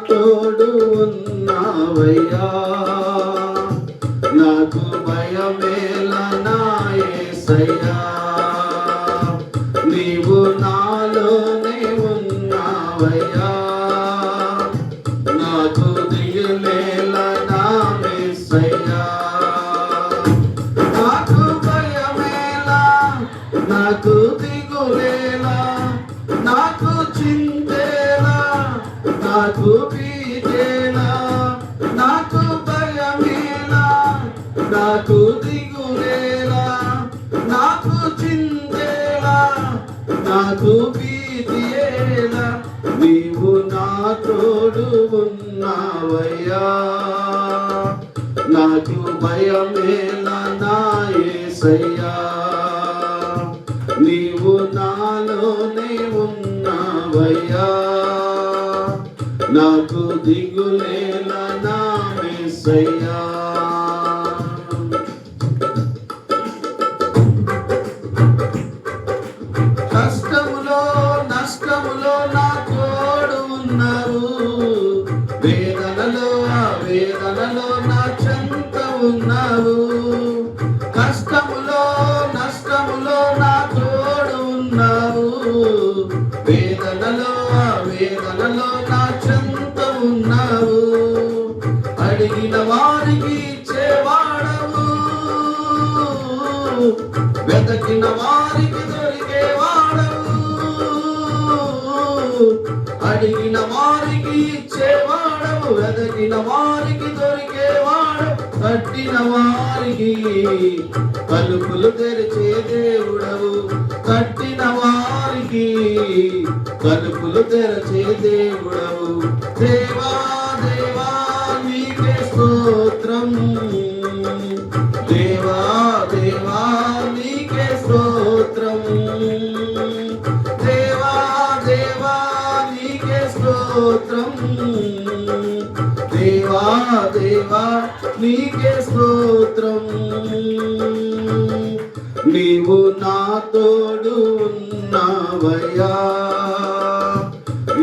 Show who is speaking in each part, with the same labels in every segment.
Speaker 1: తోడు ఉన్నావయ్యా, నాకు భయమేలా నా యేసయ్యా. నీవు నాలోనే ఉన్నావయ్యా, నాకు దిగులేలా నా యేసయ్యా. నాకు భయమేలా, నాకు దిగులేలా, నాకు చింతేలా, నాకు భీతేలా, నాకు భయమేలా, నాకు దిగులేలా, నాకు చింతేలా, నాకు భీతియేలా. నీవు నా తోడు ఉన్నావయ్యా, నాకు భయమేలా నా యేసయ్యా. నీవు నాలోనే ఉన్నావయ్యా, నాకు దిగులేలా నా యేసయ్యా. కష్టములో నష్టములో నా తోడు ఉన్నారు, వేదనలో వేదనలో నా చెంత ఉన్నావు. కష్టములో నష్టములో నా తోడు ఉన్నావు, వేదనలో వేదనలో నా చెంత ఉన్నావు. అడిగిన వారికి ఇచ్చేవాడవు, వెతకిన వారికి దొరికేవాడవు. అడిగిన వారికి ఇచ్చేవాడవు, వెతకిన వారికి దొరికేవాడవు. కట్టిన వారికి తలుపులు తెరిచే దేవుడవు, కట్టిన వారికి తలుపులు తెరచే దేవుడవు. దేవా దేవా నీకే స్తోత్రం, దేవా దేవా నీకే స్తోత్రం, దేవా దేవా నీకే స్తోత్రం, దేవా దేవా నీకే స్తోత్రం. నీవు నా తోడు ఉన్నావయ్యా,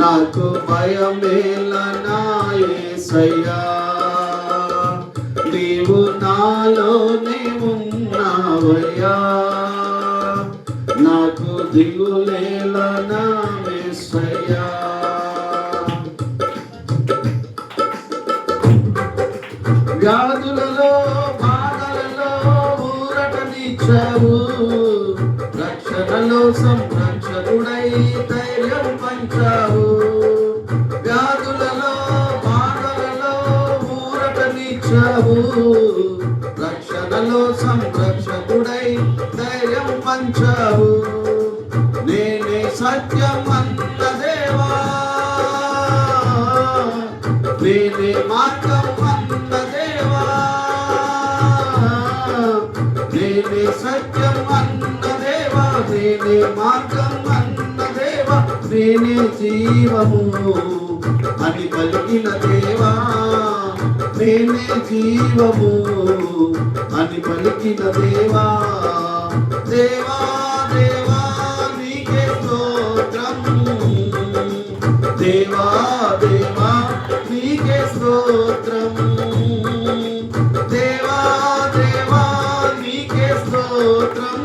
Speaker 1: నాకు భయమేలా నా యేసయ్యా. నీవు నాలోనే ఉన్నావయ్యా, నాకు దిగులేలా నా యేసయ్యా. వ్యాధులలో బాధలలో ఊరటనిచ్చావు, రక్షణలో సంరక్షకుడై ధైర్యం పంచావు. వ్యాధులలో బాధలలో ఊరటనిచ్చావు, రక్షణలో సంరక్షకుడై ధైర్యం పంచావు. నేనే సత్యం అన్న దేవా, నేనే మార్గం అన్న దేవా, నేనే సత్యం అన్న దేవా, నేనే మార్గం అన్న దేవా, నేనే జీవము అని పలికిన దేవా, నేనే జీవము అని పలికిన దేవా. దేవా దేవా నీకే స్తోత్రం, దేవా దేవా నీకే స్తోత్రం, దేవా దేవా నీకే స్తోత్రం,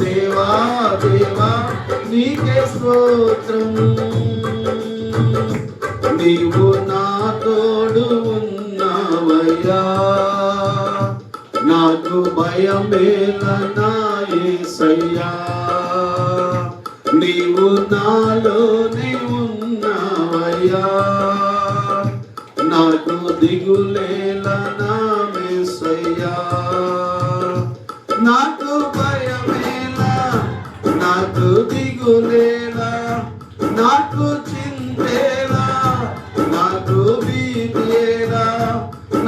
Speaker 1: దేవా దేవా నీకే స్తోత్రం. నీవు నా తోడు ఉన్నావయ్యా, నాకు భయమేలా నా యేసయ్యా. నీవు నాలోనే ఉన్నావయ్యా, నాకు దిగులేలా నా యేసయ్యా. నాకు భయమేలా, నాకు దిగులేలా, నాకు చింతేలా, నాకు భీతియేలా,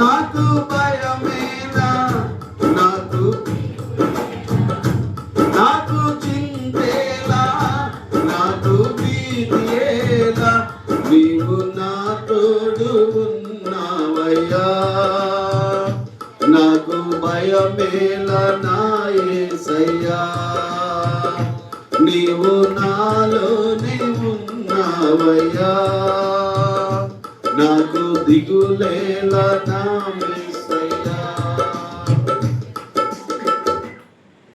Speaker 1: నాకు భయమేలా, నాకు నాకు చింతేలా, నాకు భీతియేలా. నీవు నా తోడు ఉన్నావయ్యా, నాకు భయమేలా నా యేసయ్యా. నీవు నాలోనే ఉన్నావయ్యా, నాకు దిగులేలా నా మీద